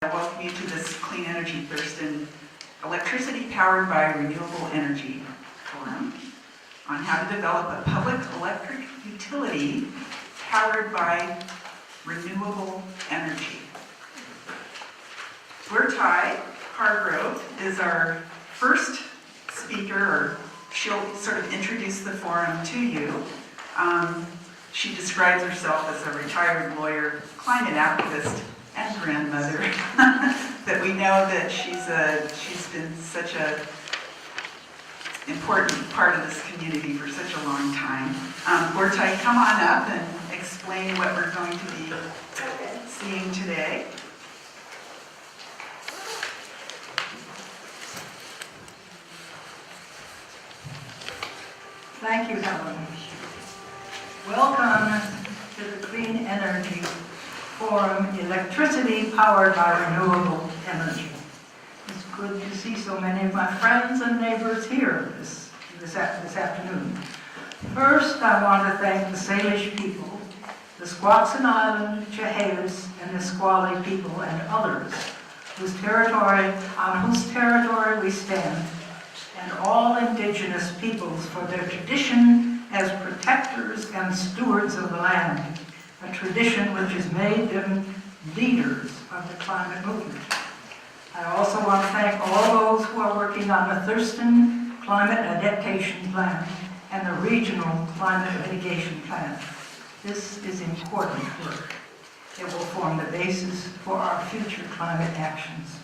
I welcome you to this Clean Energy Thurston Electricity Powered by Renewable Energy Forum on how to develop a public electric utility powered by renewable energy. Ty Hargrove is our first speaker, or she'll sort of introduce the forum to you. She describes herself as a retired lawyer, climate activist, and grandmother. That we know that she's been such a important part of this community for such a long time. Ty, come on up and explain what we're going to be seeing today. Thank you, Helen. Welcome to the Clean Energy Forum, Electricity Powered by Renewable Energy. It's good to see so many of my friends and neighbors here this afternoon. First, I want to thank the Salish people, the Squaxin Island, Chehalis, and the Nisqually people and others on whose territory we stand, and all indigenous peoples for their tradition as protectors and stewards of the land, a tradition which has made them leaders of the climate movement. I also want to thank all those who are working on the Thurston Climate Adaptation Plan and the Regional Climate Mitigation Plan. This is important work. It will form the basis for our future climate actions.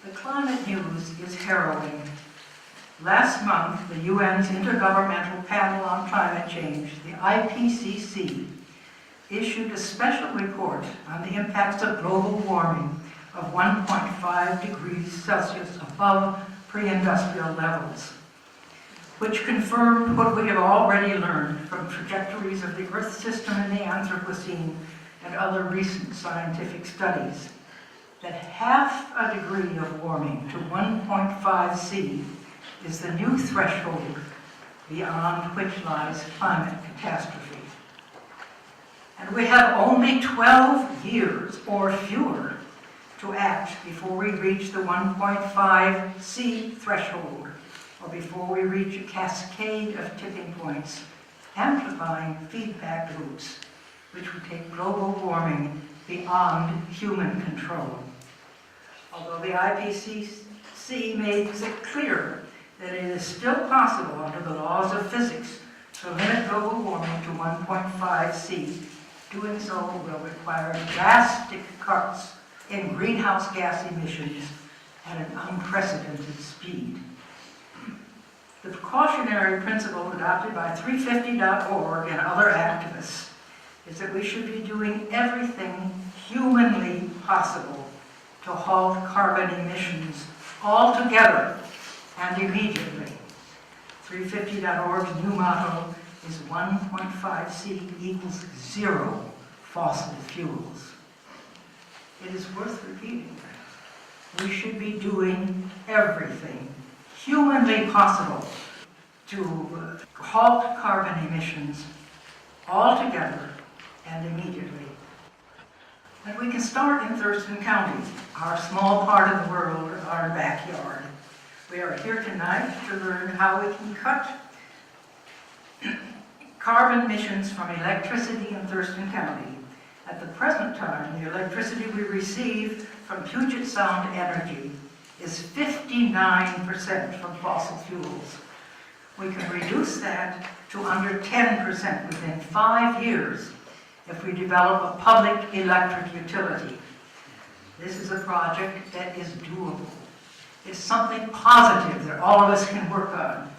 The climate news is harrowing. Last month, the UN's Intergovernmental Panel on Climate Change, the IPCC, issued a special report on the impacts of global warming of 1.5 degrees Celsius above pre-industrial levels, which confirmed what we have already learned from trajectories of the Earth system in the Anthropocene and other recent scientific studies, that half a degree of warming to 1.5 C is the new threshold beyond which lies climate catastrophe. And we have only 12 years or fewer to act before we reach the 1.5 C threshold, or before we reach a cascade of tipping points, amplifying feedback loops, which would take global warming beyond human control. Although the IPCC makes it clear that it is still possible under the laws of physics to limit global warming to 1.5 C, doing so will require drastic cuts in greenhouse gas emissions at an unprecedented speed. The precautionary principle adopted by 350.org and other activists is that we should be doing everything humanly possible to halt carbon emissions altogether and immediately. 350.org's new motto is 1.5 C equals zero fossil fuels. It is worth repeating. We should be doing everything humanly possible to halt carbon emissions altogether and immediately. And we can start in Thurston County, our small part of the world, our backyard. We are here tonight to learn how we can cut carbon emissions from electricity in Thurston County. At the present time, the electricity we receive from Puget Sound Energy is 59% from fossil fuels. We can reduce that to under 10% within 5 years if we develop a public electric utility. This is a project that is doable. It's something positive that all of us can work on,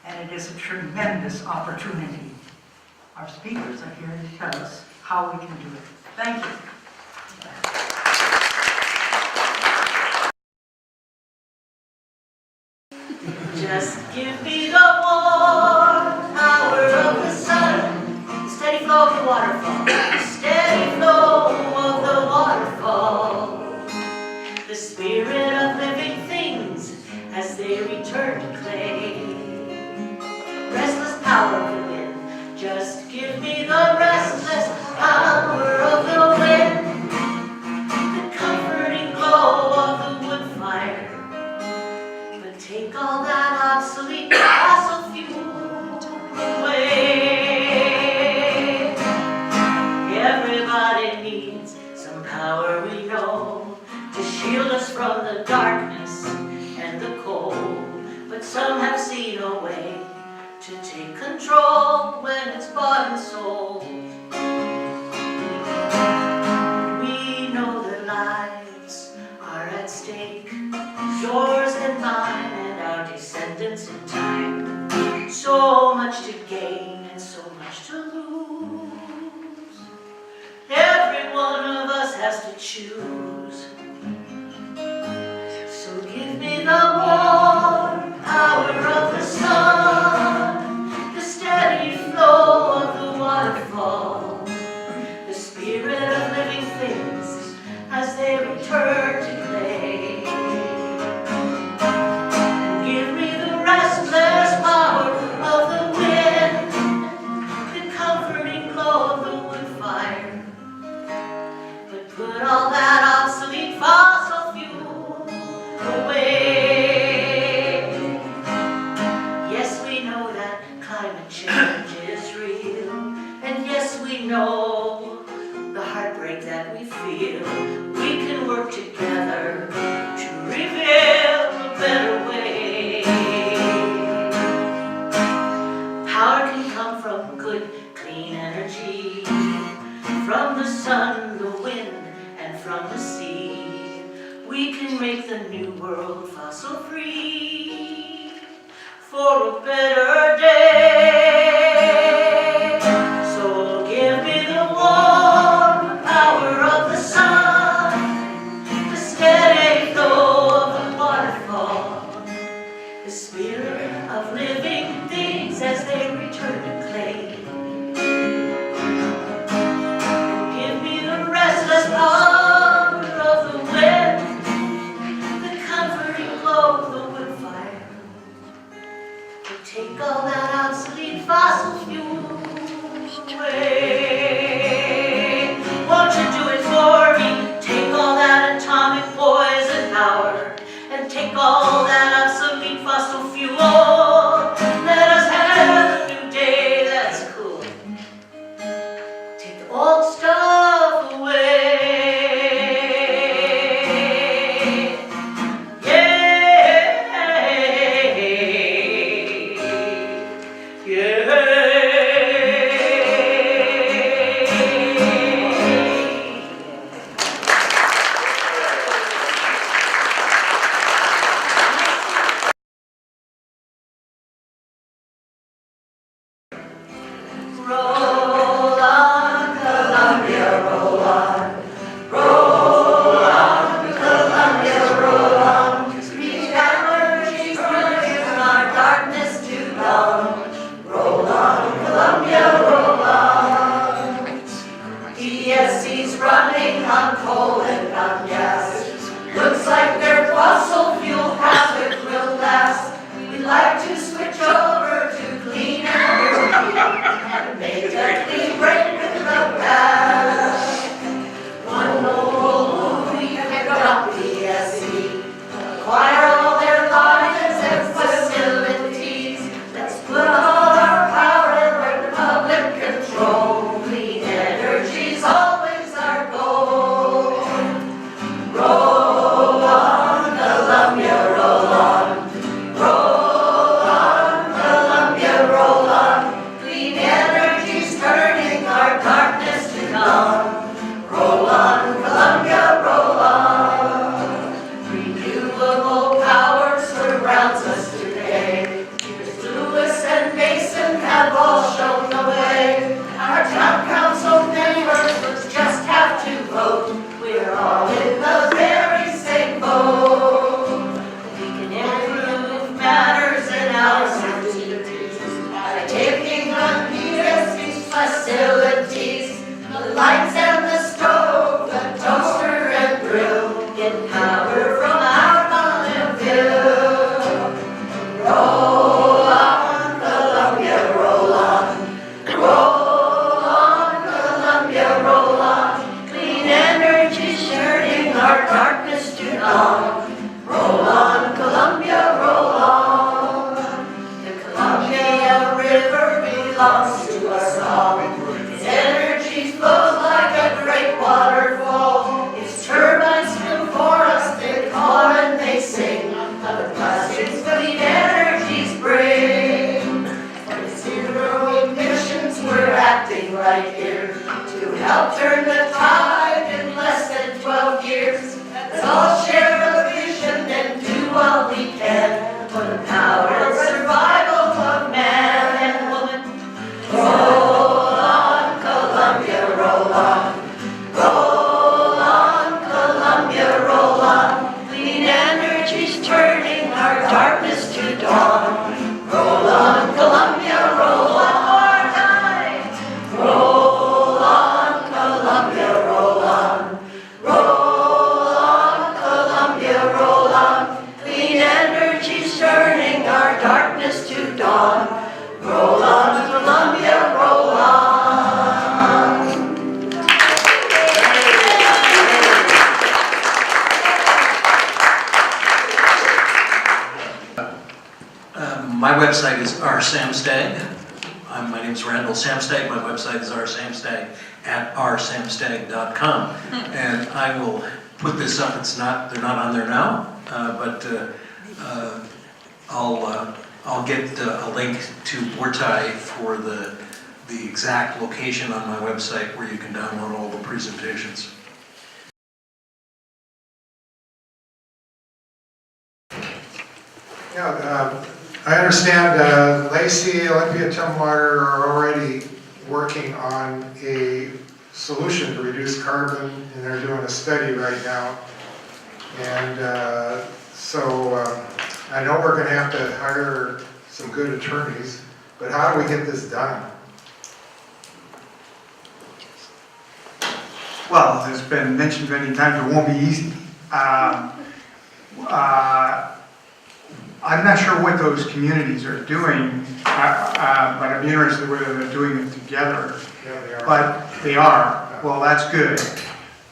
and it is a tremendous opportunity. Our speakers are here to tell us how we can do it. Thank you. Just give me the warm power of the sun, the steady flow of the waterfall, the steady flow of the waterfall, the spirit of living things as they return to clay. Restless power of the wind, just give me the restless power of the wind. darkness and the cold, but some have seen a way to take control when it's bought and sold. We know their lives are at stake, yours and mine and our descendants in time. So much to gain and so much to lose. Every one of us has to choose. So give me the warm power of the sun, the steady flow of the waterfall, the spirit of living things as they return to play. And give me the restless power of the wind, the comforting glow of the wood fire. But put all that obsolete fossil fuel away. Yes, we know that climate change is real, and yes, we know the heartbreak that we feel. We can work together to reveal a better way. Power can come from good, clean energy, from the sun, the wind, and from the sea. We can make the new world fossil-free for a better day. So give me the warm power of the sun, the steady flow of the waterfall, the spirit of living things as they return to clay. Give me the restless power of the wind, the comforting glow of the wood fire. But take all that obsolete fossil fuel away. Won't you do it for me? Take all that atomic poison power and take all that obsolete fossil fuel. Let us have a new day that's cool. Take the old stuff away. My website is rsamstag. My name is Randall Samstag. My website is rsamstag@rsamstag.com. And I will put this up. They're not on there now, but I'll get a link to Bortai for the exact location on my website where you can download all the presentations. Yeah, I understand Lacey, Olympia, Tumwater are already working on a solution to reduce carbon, and they're doing a study right now. And so I know we're going to have to hire some good attorneys, but how do we get this done? Well, it's been mentioned many times, it won't be easy. I'm not sure what those communities are doing, but I'd be interested whether they're doing it together. Yeah, they are. But they are. Well, that's good.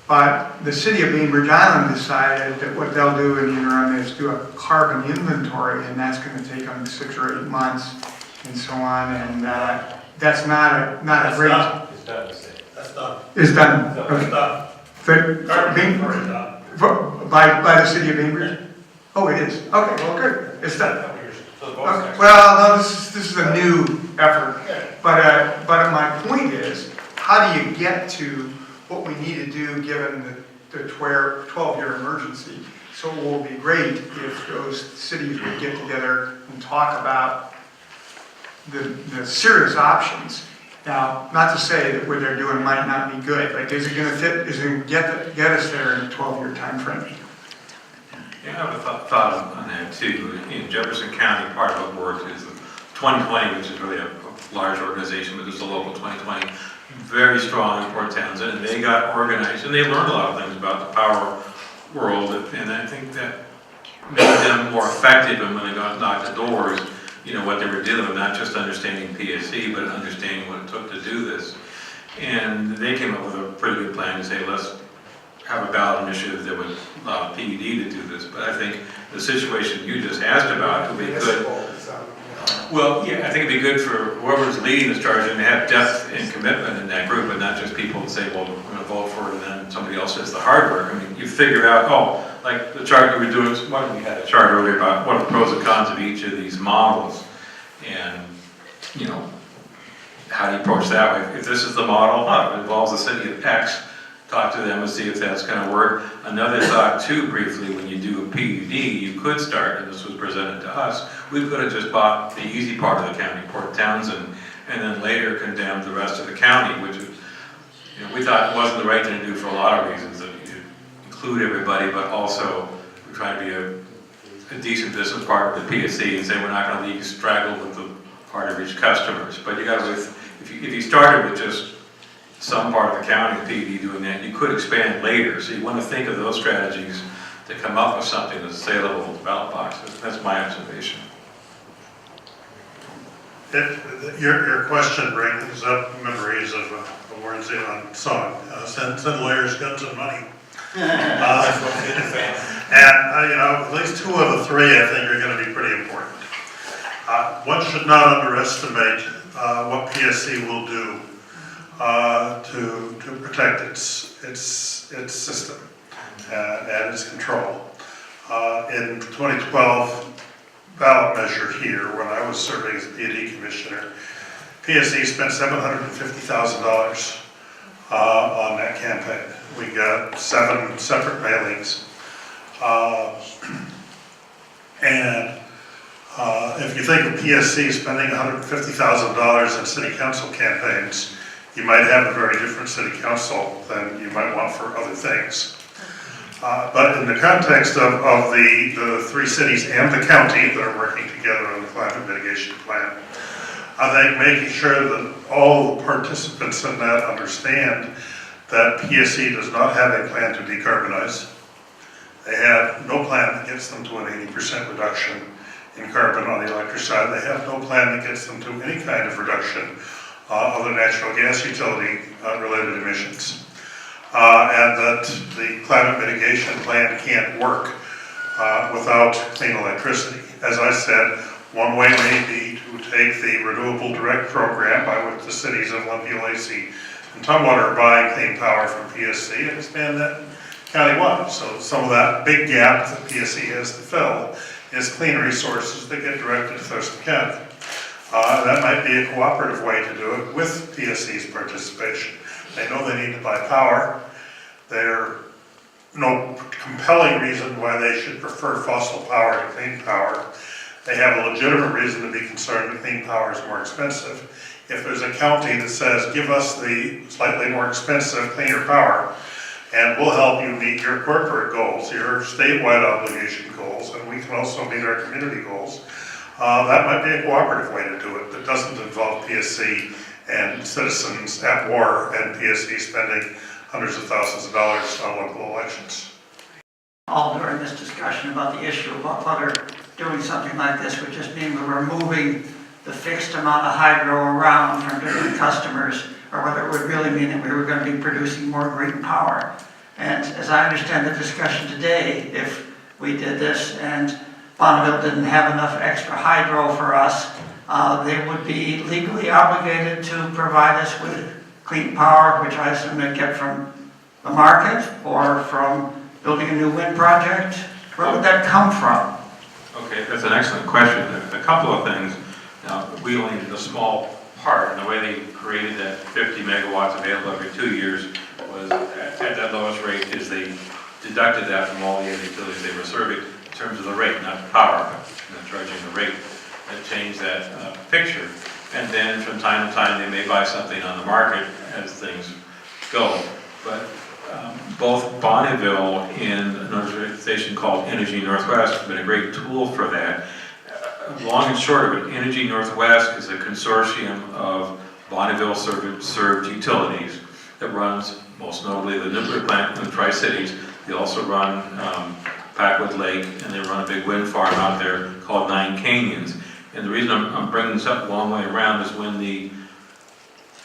But the city of Bainbridge Island decided that what they'll do in the interim is do a carbon inventory, and that's going to take them 6 or 8 months and so on. And that's not a great. It's done. That's done. It's done. It's Okay. done. Carbon inventory is done. By the city of Bainbridge? Oh, it is. Okay, well, good. It's done. So both Okay. sections. Well, no, this is a new effort. But my point is, how do you get to what we need to do given the 12-year emergency? So it will be great if those cities would get together and talk about the serious options. Now, not to say that what they're doing might not be good, but is it going to fit? Is it going to get us there in a 12-year time frame? Yeah, I have a thought on that too. In Jefferson County, part of what works is the 2020, which is really a large organization, but there's a local 2020, very strong in Port Townsend, and they got organized and they learned a lot of things about the power world, and I think that made them more effective. And when they got knocked the doors, you know, what they were dealing with, not just understanding PSC, but understanding what it took to do this. And they came up with a pretty good plan to say, let's have a ballot initiative that would allow PED to do this. But I think the situation you just asked about would be good. Well, yeah, I think it'd be good for whoever's leading this charge and to have depth and commitment in that group, and not just people that say, well, we're going to vote for it, and then somebody else does the hard work. I mean, you figure out, oh, like the chart that we're doing, we had a chart earlier about what are the pros and cons of each of these models, and, you know, how do you approach that way? If this is the model, it involves the city of X, talk to them and see if that's going to work. Another thought too, briefly, when you do a PUD, you could start, and this was presented to us, we could have just bought the easy part of the county, Port Townsend, and then later condemned the rest of the county, which you know, we thought wasn't the right thing to do for a lot of reasons, that you include everybody, but also we're trying to be a decent business partner with PSC and say we're not going to leave you straggled with the hard to reach customers. But you got to, if you started with just some part of the county, PED doing that, you could expand later. So you want to think of those strategies to come up with something that's saleable in the ballot box. That's my observation. Your question brings up memories of a Warren Zevon song, send lawyers, guns, and money. And you know, at least 2 of the 3 I think are going to be pretty important. One should not underestimate what PSC will do to protect its system and its control. In 2012 ballot measure here, when I was serving as PED commissioner, PSC spent $750,000 on that campaign. We got 7 separate mailings. If you think of PSC spending $150,000 in city council campaigns, you might have a very different city council than you might want for other things. But in the context of the 3 cities and the county that are working together on the climate mitigation plan, I think making sure that all the participants in that understand that PSC does not have a plan to decarbonize. They have no plan that gets them to an 80% reduction in carbon on the electric side. They have no plan that gets them to any kind of reduction of the natural gas utility related emissions. And that the climate mitigation plan can't work without clean electricity. As I said, One way may be to take the Renewable Direct program by which the cities of Olympia, Lacey, and Tumwater are buying clean power from PSC and expand that countywide. So some of that big gap that PSC has to fill is clean resources that get directed to Thurston County. That might be a cooperative way to do it with PSC's participation. They know they need to buy power. There's no compelling reason why they should prefer fossil power to clean power. They have a legitimate reason to be concerned that clean power is more expensive. If there's a county that says, give us the slightly more expensive, cleaner power, and we'll help you meet your corporate goals, your statewide obligation goals, and we can also meet our community goals, that might be a cooperative way to do it that doesn't involve PSC and citizens at war and PSC spending hundreds of thousands of dollars on local elections. All during this discussion about the issue about whether doing something like this would just mean we're removing the fixed amount of hydro around from different customers, or whether it would really mean that we were going to be producing more green power. And as I understand the discussion today, if we did this and Bonneville didn't have enough extra hydro for us, they would be legally obligated to provide us with clean power, which I assume they'd get from the market or from building a new wind project. Where would that come from? Okay, that's an excellent question. A couple of things. Now, we only did a small part, and the way they created that 50 megawatts available every 2 years was at that lowest rate is they deducted that from all the other utilities they were serving in terms of the rate, not power, but not charging the rate. That changed that picture. And then from time to time, they may buy something on the market as things go. But both Bonneville and an organization called Energy Northwest has been a great tool for that. Long and short of it, Energy Northwest is a consortium of Bonneville-served utilities that runs most notably the nuclear plant in the Tri-Cities. They also run Packwood Lake, and they run a big wind farm out there called Nine Canyons. And the reason I'm bringing this up a long way around is when the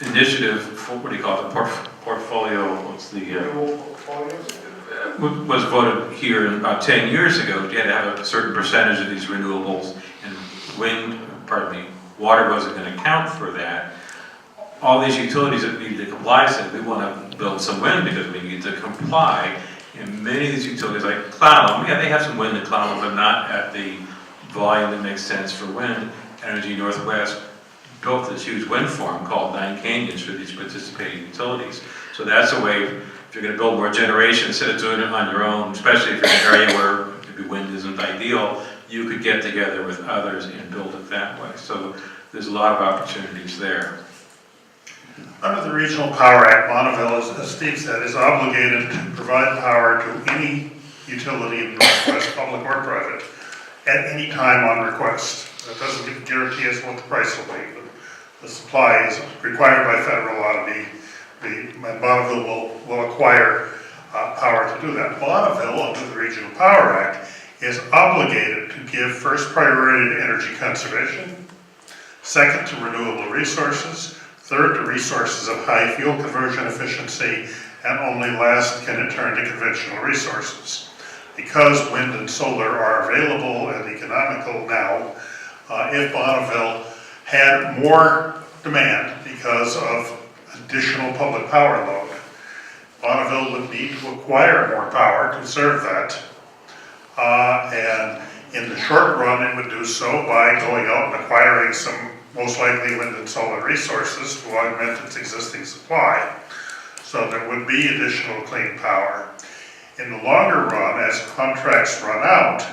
initiative, what do you call it, the portfolio, what's the, was voted here about 10 years ago. You had to have a certain percentage of these renewables, and water wasn't going to count for that. All these utilities that need to comply said, we want to build some wind because we need to comply. And many of these utilities, like Clallam, yeah, they have some wind in Clallam, but not at the volume that makes sense for wind. Energy Northwest built this huge wind farm called Nine Canyons for these participating utilities. So that's a way, if you're going to build more generation, instead of doing it on your own, especially if you're in an area where maybe wind isn't ideal, you could get together with others and build it that way. So there's a lot of opportunities there. Under the Regional Power Act, Bonneville, as Steve said, is obligated to provide power to any utility in the Northwest, public or private, at any time on request. That doesn't guarantee us what the price will be, but the supply is required by federal law to be, Bonneville will acquire power to do that. Bonneville, under the Regional Power Act, is obligated to give first priority to energy conservation, second to renewable resources, third to resources of high fuel conversion efficiency, and only last can it turn to conventional resources. Because wind and solar are available and economical now, if Bonneville had more demand because of additional public power load, Bonneville would need to acquire more power to serve that. And in the short run, it would do so by going out and acquiring some most likely wind and solar resources to augment its existing supply. So there would be additional clean power. In the longer run, as contracts run out,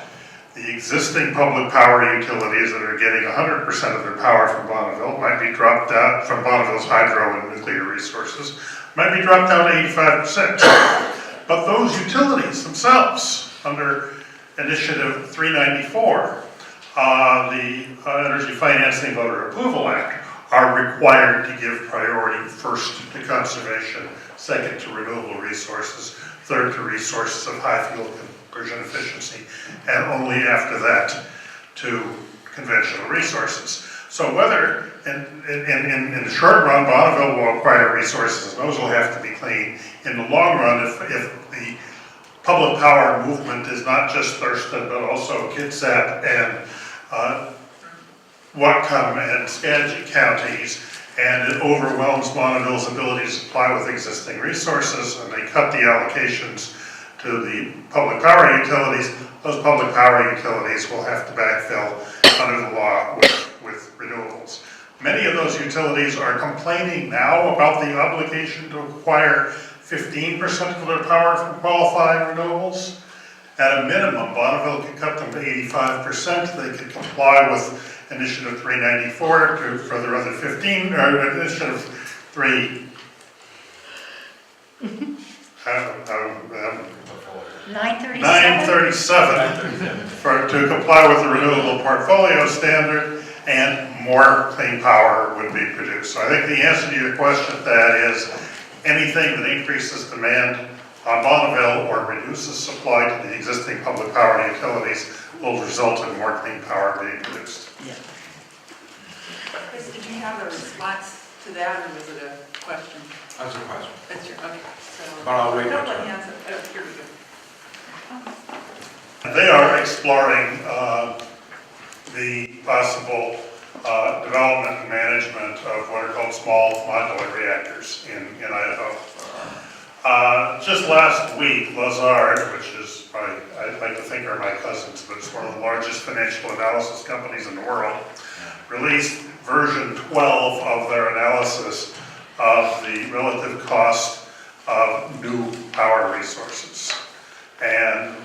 the existing public power utilities that are getting 100% of their power from Bonneville might be dropped out from Bonneville's hydro and nuclear resources, might be dropped down to 85%. But those utilities themselves, under Initiative 394, the Energy Financing Voter Approval Act, are required to give priority first to conservation, second to renewable resources, third to resources of high fuel conversion efficiency, and only after that to conventional resources. So whether in the short run, Bonneville will acquire resources, and those will have to be clean. In the long run, if the public power movement is not just Thurston, but also Kitsap and Whatcom and Skagit counties, and it overwhelms Bonneville's ability to supply with existing resources, and they cut the allocations to the public power utilities. Those public power utilities will have to backfill under the law with renewables. Many of those utilities are complaining now about the obligation to acquire 15% of their power from qualifying renewables. At a minimum, Bonneville could cut them to 85%. They could comply with Initiative 394 for the other 15, or Initiative 3. 937 to comply with the renewable portfolio standard, and more clean power would be produced. So I think the answer to your question, Thad, is anything that increases demand on Bonneville or reduces supply to the existing public power utilities will result in more clean power being produced. Chris, did you have a response to that, or was it a question? That's a question. That's your, okay, so. But I'll wait my Don't let turn. me answer. Oh, here we go. They are exploring the possible development and management of what are called small modular reactors in Idaho. Just last week, Lazard, which is I'd like to think are my cousins, but it's one of the largest financial analysis companies in the world, released version 12 of their analysis of the relative cost of new power resources. And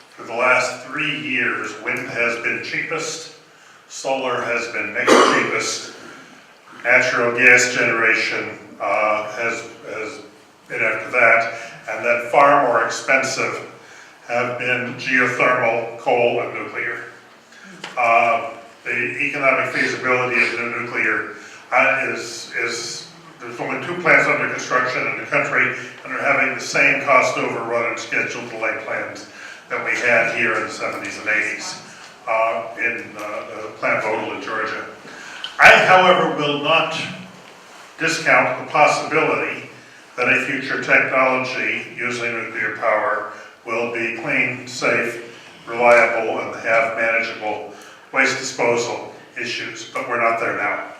for the last 3 years, wind has been cheapest, solar has been next cheapest, natural gas generation has been after that, and then far more expensive have been geothermal, coal, and nuclear. The economic feasibility of new nuclear is there's only 2 plants under construction in the country, and they're having the same cost overrun and schedule delay plans that we had here in the 70s and 80s in Plant Vogtle in Georgia. I, however, will not discount the possibility that a future technology using nuclear power will be clean, safe, reliable, and have manageable waste disposal issues, but we're not there now.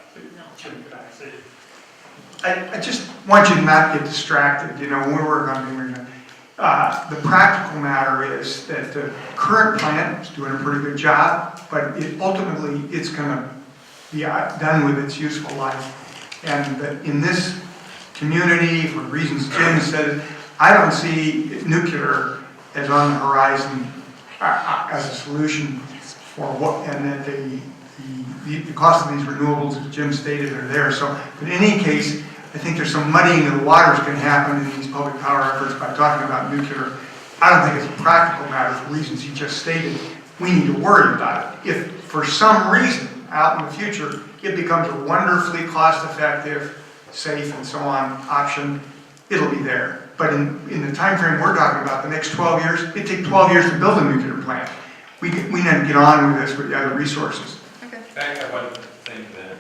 I just want you to not get distracted, you know, when we work on doing that. The practical matter is that the current plant is doing a pretty good job, but ultimately it's going to be done with its useful life. And that in this community, for reasons Jim said, I don't see nuclear as on the horizon as a solution for what, and that the cost of these renewables, as Jim stated, are there. So in any case, I think there's some muddying of the waters can happen in these public power efforts by talking about nuclear. I don't think it's a practical matter for reasons he just stated. We need to worry about it. If for some reason out in the future it becomes a wonderfully cost-effective, safe, and so on option, it'll be there. But in the time frame we're talking about, the next 12 years, it'd take 12 years to build a nuclear plant. We need to get on with this with the other resources. I have one thing then,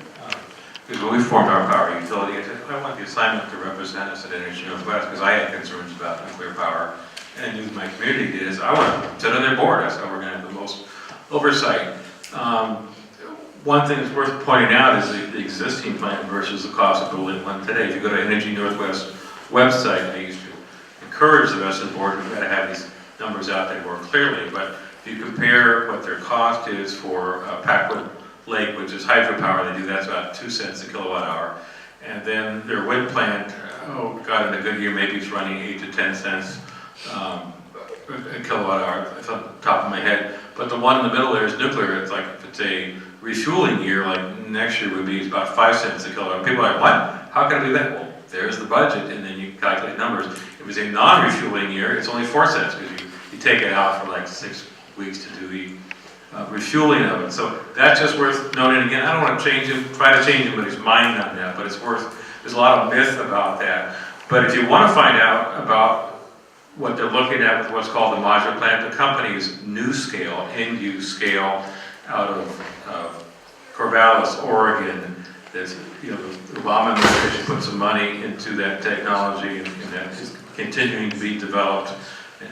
because when we formed our power utility, I said, I want the assignment to represent us at Energy Northwest, because I had concerns about nuclear power, and my community did, is I want to sit on their board, that's how we're going to have the most oversight. One thing that's worth pointing out is the existing plant versus the cost of building one today. If you go to Energy Northwest website, I used to encourage the rest of the board, we've got to have these numbers out there more clearly, but if you compare what their cost is for Packwood Lake, which is hydropower, they do that's about 2 cents a kilowatt hour. And then their wind plant, oh God, in a good year, maybe it's running 8 to 10 cents a kilowatt hour, it's on the top of my head. But the one in the middle there is nuclear. It's like, if it's a refueling year, like next year would be, it's about 5 cents a kilowatt hour. People are like, what? How can I do that? Well, there's the budget, and then you calculate numbers. If it's a non-refueling year, it's only 4 cents, because you take it out for like 6 weeks to do the refueling of it. So that's just worth noting again. I don't want to change him, try to change him, but his mind on that, but it's worth, there's a lot of myth about that. But if you want to find out about what they're looking at with what's called the modular plant, the company's new scale, end-use scale, out of Corvallis, Oregon, that's, you know, the Obama administration put some money into that technology, and that is continuing to be developed.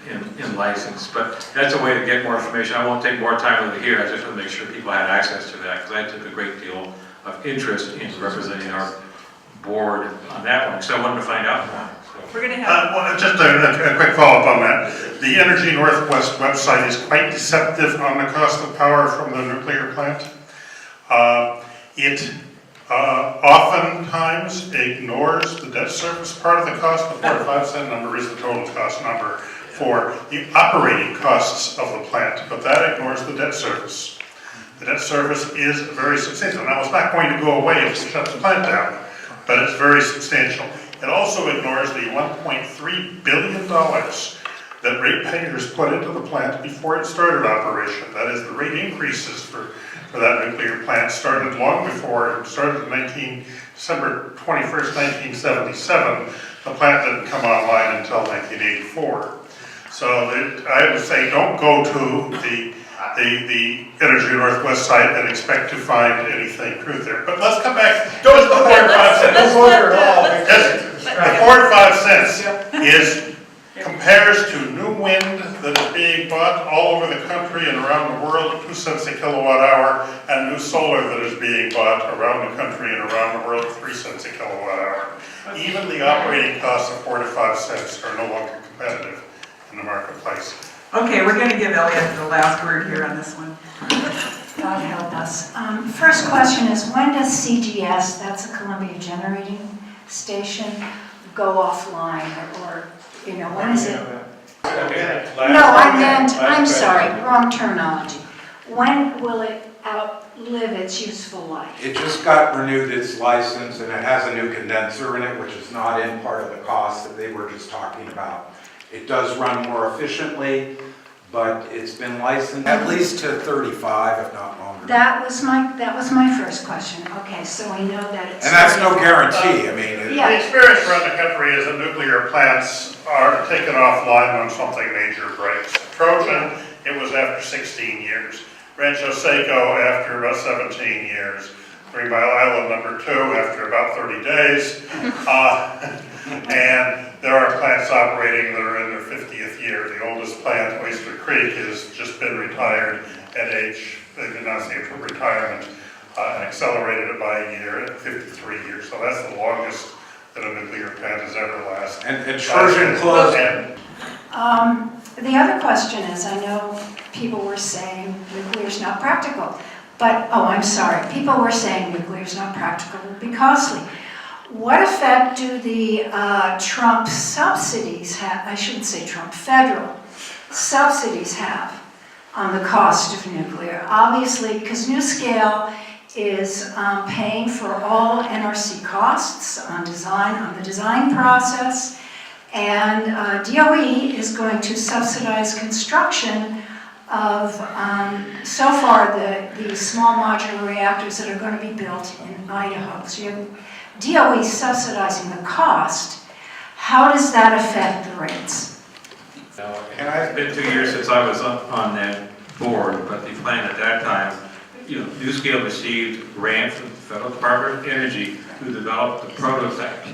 in license. But that's a way to get more information. I won't take more time with it here. I just want to make sure people had access to that, because I took a great deal of interest in representing our board on that one. So I wanted to find out more. We're going to have, Well, just a quick follow-up on that. The Energy Northwest website is quite deceptive on the cost of power from the nuclear plant. It oftentimes ignores the debt service part of the cost. The 4 to 5 cent number is the total cost number for the operating costs of the plant, but that ignores the debt service. The debt service is very substantial. Now, it's not going to go away if you shut the plant down, but it's very substantial. It also ignores the $1.3 billion that ratepayers put into the plant before it started operation. That is, the rate increases for that nuclear plant started long before, it started in December 21st, 1977. The plant didn't come online until 1984. So I would say don't go to the Energy Northwest site and expect to find anything truth there. But let's come back. Go to the 4 to 5 cents. Don't go there at all. The 4 to 5 cents compares to new wind that is being bought all over the country and around the world at 2 cents a kilowatt hour, and new solar that is being bought around the country and around the world at 3 cents a kilowatt hour. Even the operating costs of 4 to 5 cents are no longer competitive in the marketplace. okay, we're going to give Elliot the last word here on this one. God help us. First question is, when does CGS, that's a Columbia Generating Station, go offline, or when is it? No, I'm sorry, wrong terminology. When will it outlive its useful life? It just got renewed its license, and it has a new condenser in it, which is not in part of the cost that they were just talking about. It does run more efficiently, but it's been licensed at least to 35, if not longer. That was my first question. Okay, so we know that it's... And that's no guarantee, I mean... Yeah. The experience around the country is that nuclear plants are taken offline when something major breaks. Trojan, it was after 16 years. Rancho Seco after about 17 years. 3 Mile Island number 2 after about 30 days. And there are plants operating that are in their 50th year. The oldest plant, Oyster Creek, has just been retired at age, they did not say for retirement, and accelerated it by a year at 53 years. So that's the longest that a nuclear plant has ever lasted. And Trojan closed. The other question is, I know people were saying nuclear's not practical, but, people were saying nuclear's not practical, it would be costly. What effect do the Trump subsidies have, I shouldn't say Trump, federal subsidies have on the cost of nuclear? Obviously, because NuScale is paying for all NRC costs on the design process, and DOE is going to subsidize construction of, so far, the small modular reactors that are going to be built in Idaho. So you have DOE subsidizing the cost. How does that affect the rates? It's been 2 years since I was on that board, but the plan at that time, NuScale received grant from the Federal Department of Energy to develop the prototype.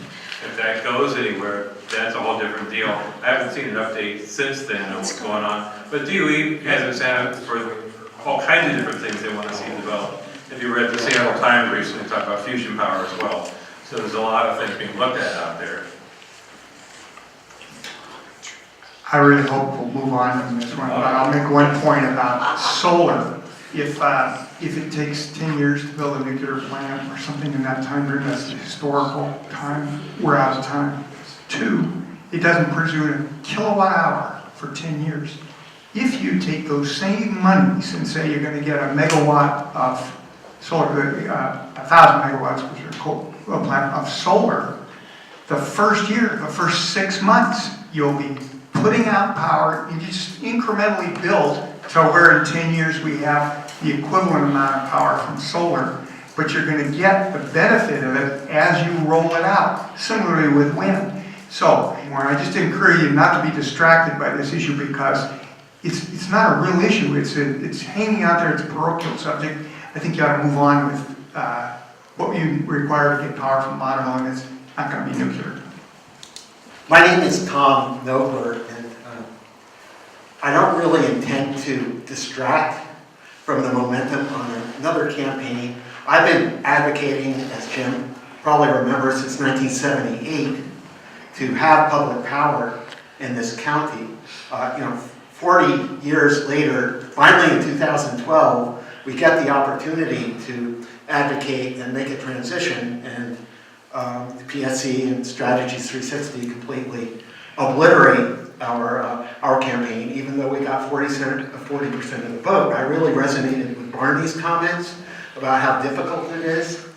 If that goes anywhere, that's a whole different deal. I haven't seen an update since then of what's going on, but DOE has incentive for all kinds of different things they want to see developed. If you read the Seattle Times recently, talk about fusion power as well. So there's a lot of things being looked at out there. I really hope we'll move on from this one, but I'll make one point about solar. If it takes 10 years to build a nuclear plant or something in that time frame, that's the historical time, we're out of time. 2, it doesn't produce a kilowatt hour for 10 years. If you take those same monies and say you're going to get a megawatt of solar, 1,000 megawatts, which are coal plant of solar, the first year, the first 6 months, you'll be putting out power and just incrementally build to where in 10 years we have the equivalent amount of power from solar, but you're going to get the benefit of it as you roll it out, similarly with wind. So, I just encourage you not to be distracted by this issue, because it's not a real issue. It's hanging out there. It's a parochial subject. I think you ought to move on with what you require to get power from Idaho, and it's not going to be nuclear. My name is Tom Nobler, and I don't really intend to distract from the momentum on another campaign. I've been advocating, as Jim probably remembers, since 1978, to have public power in this county. 40 years later, finally in 2012, we get the opportunity to advocate and make a transition, and the PSC and Strategies 360 completely obliterate our campaign, even though we got 40% of the vote. I really resonated with Barney's comments about how difficult it is.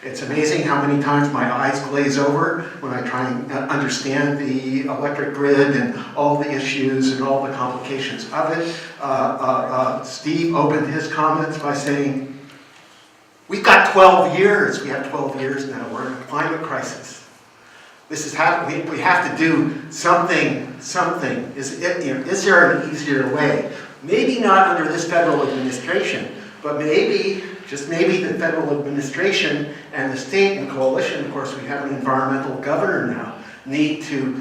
It's amazing how many times my eyes glaze over when I try and understand the electric grid and all the issues and all the complications of it. Steve opened his comments by saying, we've got 12 years. We have 12 years now. We're in a climate crisis. This is how we have to do something. Is there an easier way? Maybe not under this federal administration, but maybe, just maybe, the federal administration and the state and coalition, of course we have an environmental governor now, need to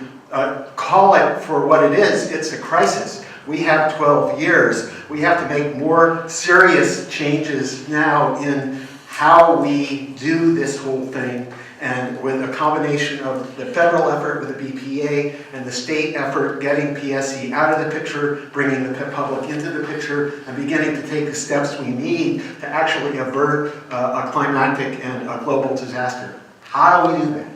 call it for what it is. It's a crisis. We have 12 years. We have to make more serious changes now in how we do this whole thing. And with a combination of the federal effort with the BPA and the state effort getting PSC out of the picture, bringing the public into the picture, and beginning to take the steps we need to actually avert a climatic and a global disaster. How do we do that?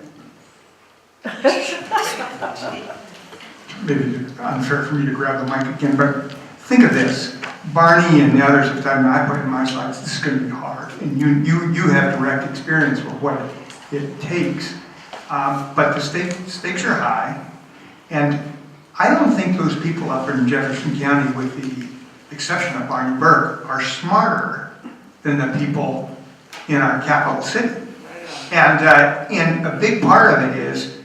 Maybe it's unfair for me to grab the mic again, but think of this. Barney and the others have done, I put in my slides, this is going to be hard. And you have direct experience with what it takes. But the stakes are high. And I don't think those people up in Jefferson County, with the exception of Barney Burke, are smarter than the people in our capital city. And a big part of it is,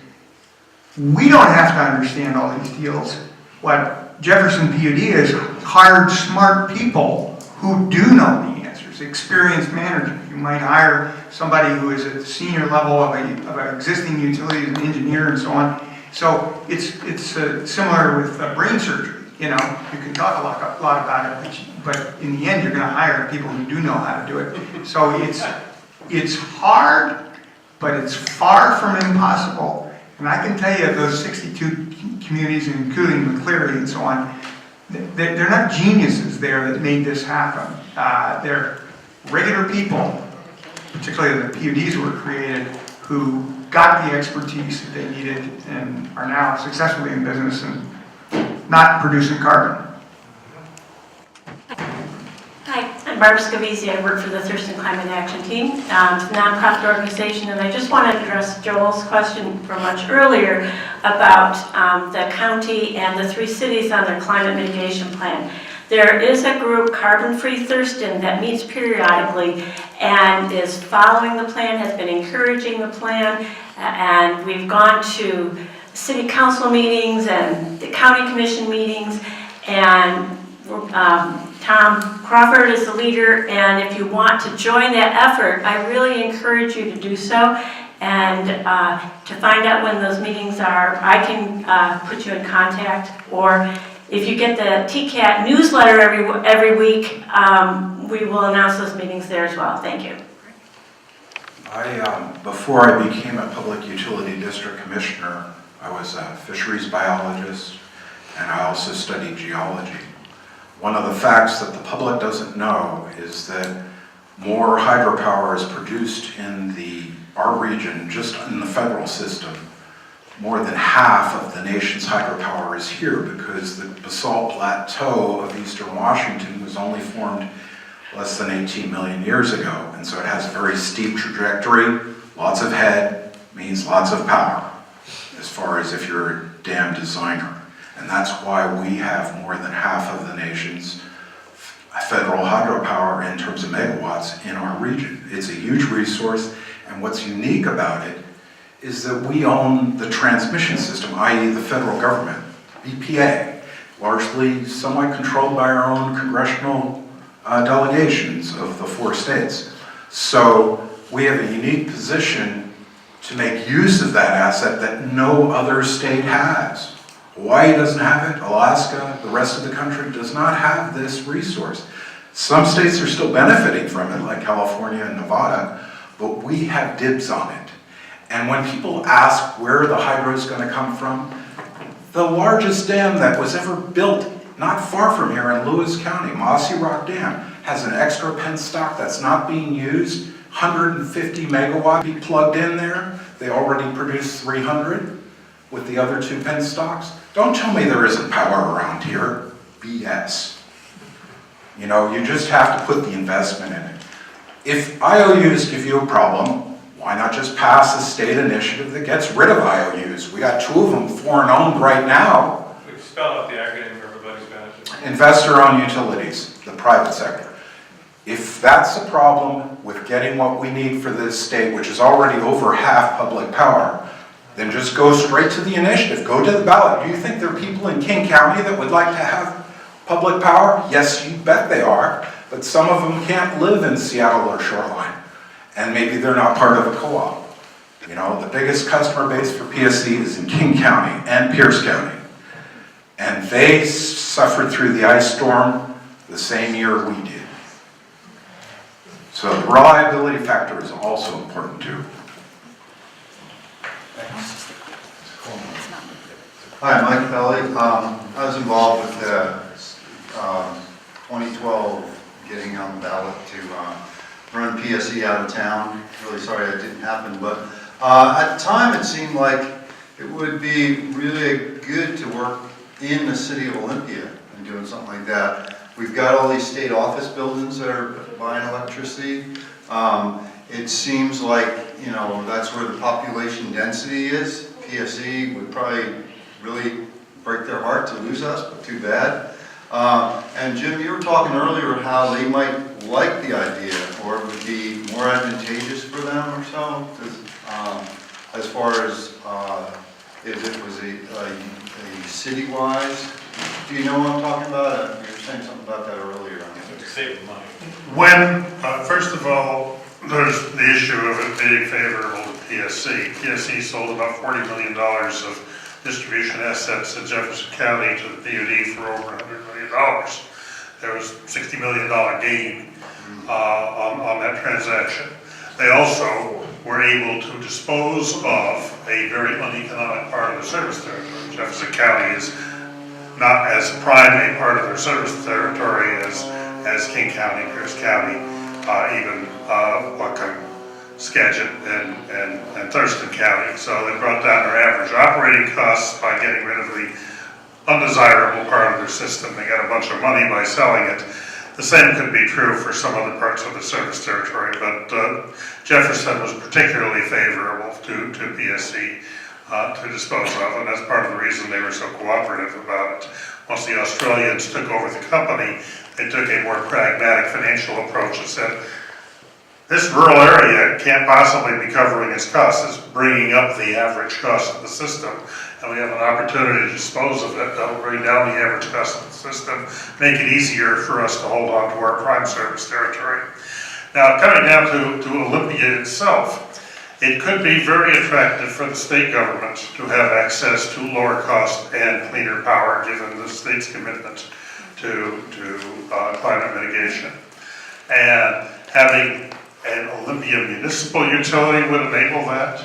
we don't have to understand all these deals. What Jefferson PUD is hired smart people who do know the answers, experienced managers. You might hire somebody who is at the senior level of an existing utility, an engineer and so on. So it's similar with brain surgery. You can talk a lot about it, but in the end you're going to hire people who do know how to do it. So it's hard, but it's far from impossible. And I can tell you, those 62 communities, including McCleary and so on, they're not geniuses there that made this happen. They're regular people, particularly the PUDs were created, who got the expertise that they needed and are now successfully in business and not producing carbon. Hi, I'm Barb Scavisi. I work for the Thurston Climate Action Team. It's a nonprofit organization, and I just want to address Joel's question from much earlier about the county and the 3 cities on their climate mitigation plan. There is a group, Carbon Free Thurston, that meets periodically and is following the plan, has been encouraging the plan, and we've gone to city council meetings and the county commission meetings, and Tom Crawford is the leader, and if you want to join that effort, I really encourage you to do so. And to find out when those meetings are, I can put you in contact, or if you get the TCAT newsletter every week, we will announce those meetings there as well. Thank you. Before I became a public utility district commissioner, I was a fisheries biologist, and I also studied geology. One of the facts that the public doesn't know is that more hydropower is produced in our region, just in the federal system. More than half of the nation's hydropower is here because the basalt plateau of eastern Washington was only formed less than 18 million years ago. And so it has a very steep trajectory. Lots of head means lots of power, as far as if you're a dam designer. And that's why we have more than half of the nation's federal hydropower in terms of megawatts in our region. It's a huge resource, and what's unique about it is that we own the transmission system, i.e. the federal government, BPA, largely somewhat controlled by our own congressional delegations of the 4 states. So we have a unique position to make use of that asset that no other state has. Hawaii doesn't have it, Alaska, the rest of the country does not have this resource. Some states are still benefiting from it, like California and Nevada, but we have dibs on it. And when people ask where the hydro is going to come from, the largest dam that was ever built not far from here in Lewis County, Mossy Rock Dam, has an extra penstock that's not being used, 150 megawatt be plugged in there. They already produce 300 with the other 2 penstocks. Don't tell me there isn't power around here. BS. You know, you just have to put the investment in it. If IOUs give you a problem, why not just pass a state initiative that gets rid of IOUs? We got 2 of them foreign owned right now. We spell out the acronym for everybody's benefit. Investor-owned utilities, the private sector. If that's a problem with getting what we need for this state, which is already over half public power, then just go straight to the initiative, go to the ballot. Do you think there are people in King County that would like to have public power? Yes, you bet they are, but some of them can't live in Seattle or Shoreline, and maybe they're not part of a co-op. You know, the biggest customer base for PSC is in King County and Pierce County, and they suffered through the ice storm the same year we did. So the reliability factor is also important too. Hi, Mike Pelly. I was involved with the 2012 getting on the ballot to run PSE out of town. Really sorry that didn't happen, but at the time it seemed like it would be really good to work in the city of Olympia and doing something like that. We've got all these state office buildings that are buying electricity. It seems like, you know, that's where the population density is. PSE would probably really break their heart to lose us, but too bad. And Jim, you were talking earlier how they might like the idea, or it would be more advantageous for them or so, as far as if it was a city-wise. Do you know what I'm talking about? You were saying something about that earlier. Save money. When, first of all, there's the issue of it being favorable to PSC. PSC sold about $40 million of distribution assets in Jefferson County to the PUD for over $100 million. There was a $60 million gain on that transaction. They also were able to dispose of a very uneconomic part of the service territory. Jefferson County is not as prime a part of their service territory as King County, Pierce County, even Whatcom, Skagit, and Thurston County. So they brought down their average operating costs by getting rid of the undesirable part of their system. They got a bunch of money by selling it. The same could be true for some other parts of the service territory, but Jefferson was particularly favorable to PSC to dispose of, and that's part of the reason they were so cooperative about it. Once the Australians took over the company, they took a more pragmatic financial approach and said, this rural area can't possibly be covering its costs. It's bringing up the average cost of the system, and we have an opportunity to dispose of it. That'll bring down the average cost of the system, make it easier for us to hold on to our prime service territory. Now, coming down to Olympia itself, it could be very attractive for the state government to have access to lower cost and cleaner power, given the state's commitment to climate mitigation. And having an Olympia municipal utility would enable that.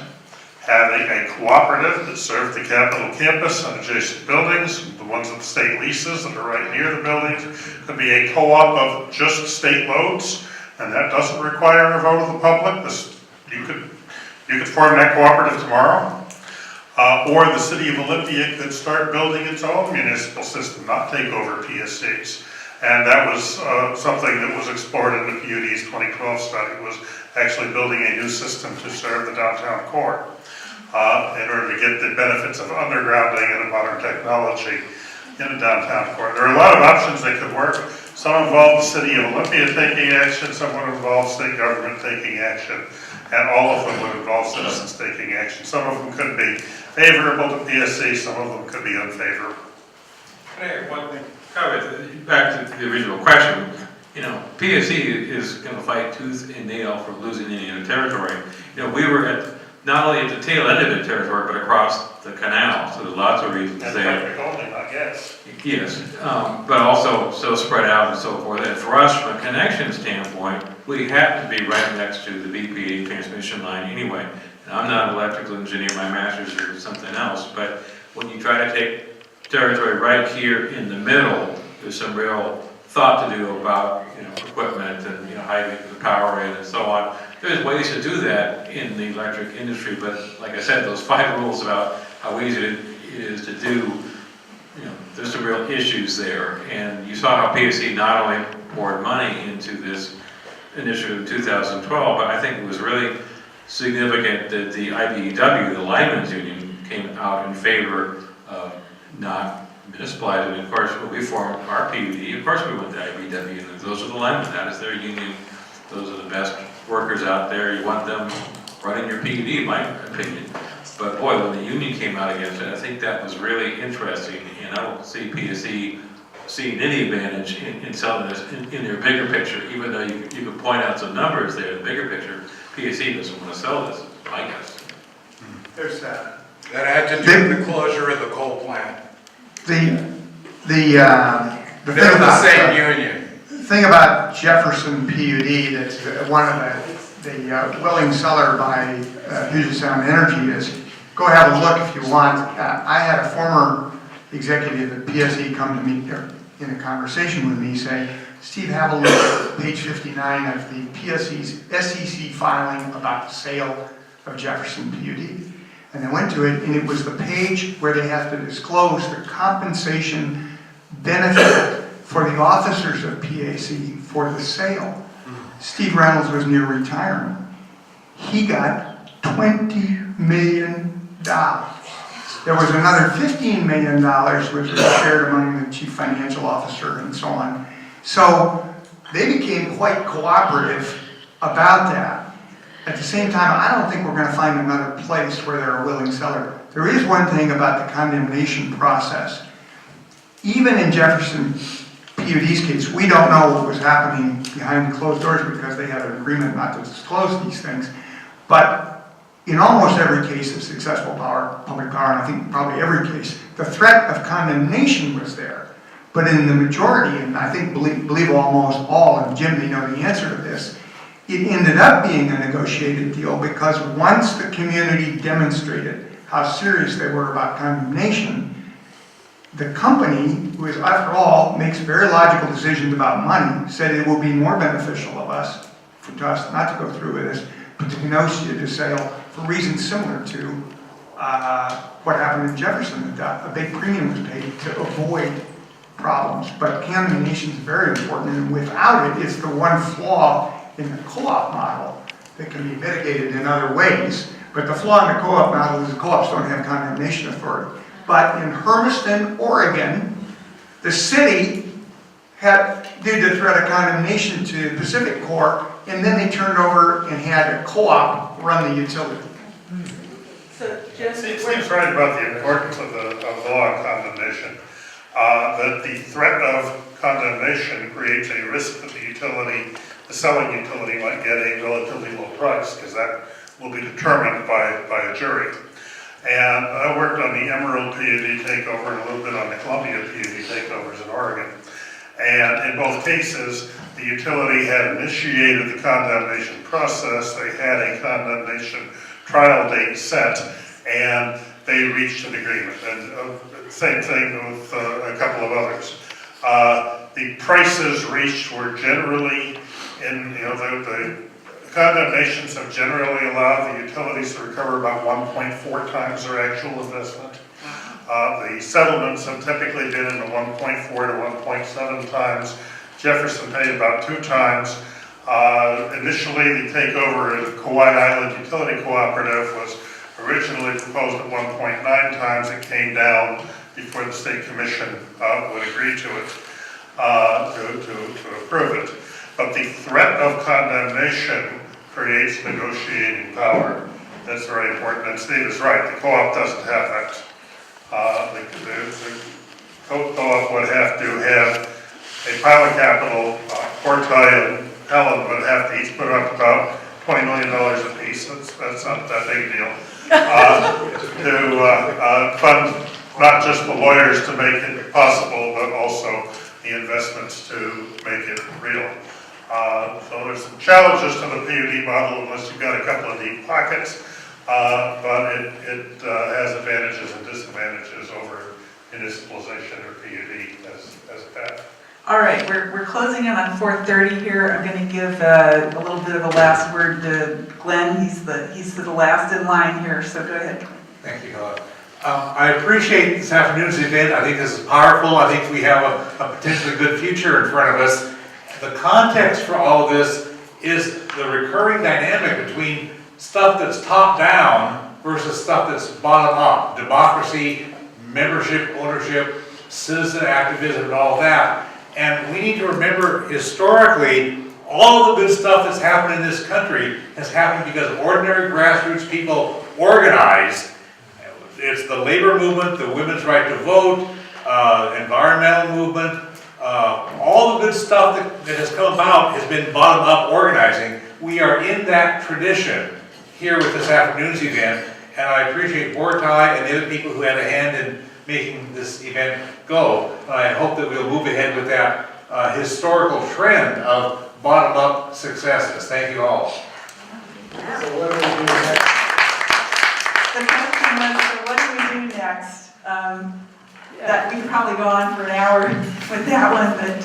Having a cooperative that served the Capitol campus and adjacent buildings, the ones that the state leases that are right near the buildings, could be a co-op of just state loads, and that doesn't require a vote of the public. You could form that cooperative tomorrow. Or the city of Olympia could start building its own municipal system, not take over PSCs. And that was something that was explored in the PUD's 2012 study, was actually building a new system to serve the downtown core in order to get the benefits of undergrounding and modern technology in the downtown core. There are a lot of options that could work. Some involve the city of Olympia taking action, some would involve state government taking action, and all of them would involve citizens taking action. Some of them could be favorable to PSC, some of them could be unfavorable. Hey, one thing, back to the original question, you know, PSC is going to fight tooth and nail for losing Indian territory. You know, we were at not only at the tail end of the territory, but across the canal. So there's lots of reasons And there. electric only, not gas. Yes, but also so spread out and so forth. And for us, from a connection standpoint, we happen to be right next to the BPA transmission line anyway. And I'm not an electrical engineer, my master's or something else, but when you try to take territory right here in the middle, there's some real thought to do about, equipment and, how you get the power in and so on. There's ways to do that in the electric industry, but like I said, those 5 rules about how easy it is to do, there's some real issues there. And you saw how PSC not only poured money into this initiative in 2012, but I think it was really significant that the IBEW, the linemen's union, came out in favor of not municipalizing. And of course, when we formed our PUD, of course we went to IBEW, and those are the linemen, that is their union. Those are the best workers out there. You want them running your PUD, in my opinion. But boy, when the union came out against it, I think that was really interesting, and I don't see PSC seeing any advantage in selling this in their bigger picture, even though you could point out some numbers there, the bigger picture, PSC doesn't want to sell this, I guess. There's that. That had to do with the closure of the coal plant. The They're the same union. thing about Jefferson PUD, that's one of the willing seller by Puget Sound Energy is, go have a look if you want. I had a former executive at PSE come to me in a conversation with me say, Steve, have a look at page 59 of the PSE's SEC filing about the sale of Jefferson PUD. And I went to it, and it was the page where they have to disclose the compensation benefit for the officers of PAC for the sale. Steve Reynolds was near retirement. He got $20 million. There was another $15 million which was shared among the chief financial officer and so on. So they became quite cooperative about that. At the same time, I don't think we're going to find another place where they're a willing seller. There is one thing about the condemnation process. Even in Jefferson PUD's case, we don't know what was happening behind closed doors because they had an agreement not to disclose these things. But in almost every case of successful public power, and I think probably every case, the threat of condemnation was there. But in the majority, and I think believe almost all, and Jim may know the answer to this, it ended up being a negotiated deal because once the community demonstrated how serious they were about condemnation, the company, who is, after all, makes very logical decisions about money, said it will be more beneficial to us not to go through with this, but to negotiate the sale for reasons similar to what happened in Jefferson. A big premium was paid to avoid problems. But condemnation is very important, and without it, it's the one flaw in the co-op model that can be mitigated in other ways. But the flaw in the co-op model is the co-ops don't have condemnation authority. But in Hermiston, Oregon, the city did the threat of condemnation to Pacific Corp, and then they turned over and had a co-op run the utility. So just. Steve's right about the importance of the law on condemnation. That the threat of condemnation creates a risk that the selling utility might get a relatively low price, because that will be determined by a jury. And I worked on the Emerald PUD takeover and a little bit on the Columbia PUD takeovers in Oregon. And in both cases, the utility had initiated the condemnation process. They had a condemnation trial date set, and they reached an agreement. And same thing with a couple of others. The prices reached were generally the condemnations have generally allowed the utilities to recover about 1.4 times their actual investment. The settlements have typically been in the 1.4 to 1.7 times. Jefferson paid about 2 times. Initially, the takeover of the Kauai Island Utility Cooperative was originally proposed at 1.9 times. It came down before the state commission would agree to it, to approve it. But the threat of condemnation creates negotiating power. That's very important, and Steve is right, the co-op doesn't have that. The co-op would have to have a pile of capital, Portai and Helen would have to each put up about $20 million apiece, that's not that big a deal, to fund not just the lawyers to make it possible, but also the investments to make it real. So there's some challenges to the PUD model unless you've got a couple of deep pockets, but it has advantages and disadvantages over municipalization or PUD as a path. All right, we're closing in on 4:30 here. I'm going to give a little bit of a last word to Glenn. He's the last in line here, so go ahead. Thank you, Helen. I appreciate this afternoon's event. I think this is powerful. I think we have a potentially good future in front of us. The context for all of this is the recurring dynamic between stuff that's top down versus stuff that's bottom up. Democracy, membership, ownership, citizen activism, and all that. And we need to remember historically, all the good stuff that's happened in this country has happened because ordinary grassroots people organized. It's the labor movement, the women's right to vote, environmental movement, all the good stuff that has come about has been bottom-up organizing. We are in that tradition here with this afternoon's event, and I appreciate Bortai and the other people who had a hand in making this event go. I hope that we'll move ahead with that historical trend of bottom-up successes. Thank you all. So what do we do next? The question was, so what do we do next? That we could probably go on for an hour with that one, but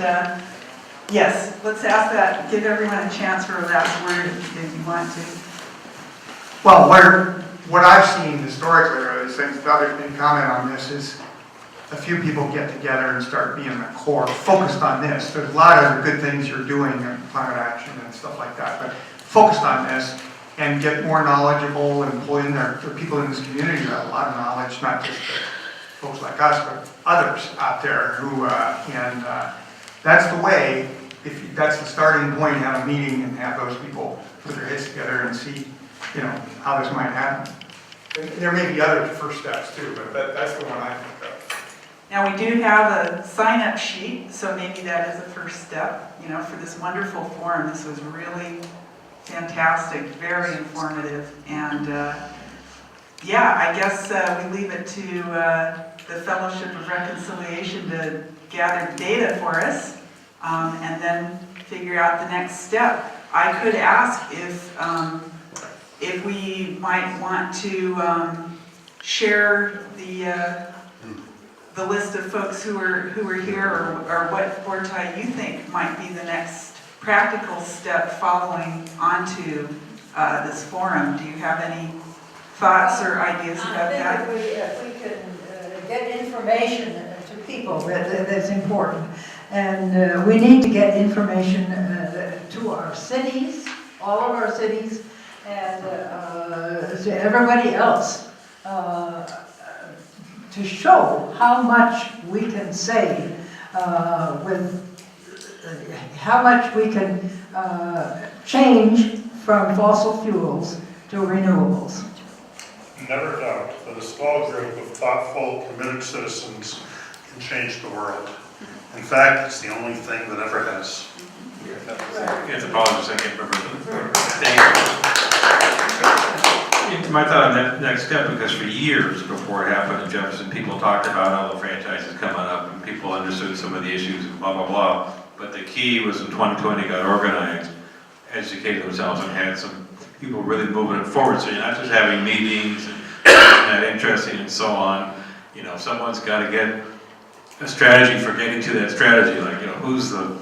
yes, let's ask that, give everyone a chance for a last word if you want to. Well, what I've seen historically, or the things that others can comment on this, is a few people get together and start being the core, focused on this. There's a lot of other good things you're doing in climate action and stuff like that, but focused on this and get more knowledgeable and pull in there people in this community who have a lot of knowledge, not just folks like us, but others out there who, that's the way, that's the starting point, have a meeting and have those people put their heads together and see, how this might happen. And there may be other first steps too, but that's the one I think of. Now, we do have a sign-up sheet, so maybe that is a first step, for this wonderful forum. This was really fantastic, very informative, and yeah, I guess we leave it to the Fellowship of Reconciliation to gather data for us, and then figure out the next step. I could ask if we might want to share the list of folks who are here, or what, Bortai, you think might be the next practical step following onto this forum. Do you have any thoughts or ideas about that? I think if we can get information to people, that's important. And we need to get information to our cities, all of our cities, and to everybody else, to show how much we can save how much we can change from fossil fuels to renewables. Never doubt that a small group of thoughtful, committed citizens can change the world. In fact, it's the only thing that ever has. It's apologies, I can't remember. Thank you. My thought on that next step, because for years before it happened in Jefferson, people talked about all the franchises coming up and people understood some of the issues and blah, blah, blah. But the key was in 2020 got organized, educated themselves, and had some people really moving it forward. So you're not just having meetings and that interesting and so on. Someone's got to get a strategy for getting to that strategy. Like, who's the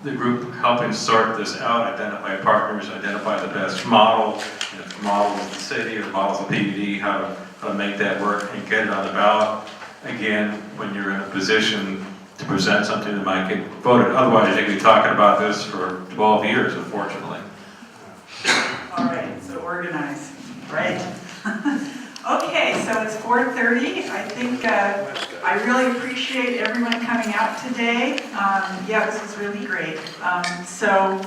group helping sort this out, identify partners, identify the best model. And if the model is the city or the model is the PUD, how to make that work and get it on the ballot. Again, when you're in a position to present something that might get voted. Otherwise, you could be talking about this for 12 years, unfortunately. All right, so organize, right? Okay, so it's 4:30. I think I really appreciate everyone coming out today. Yeah, this was really great. So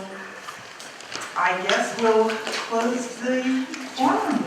I guess we'll close the forum.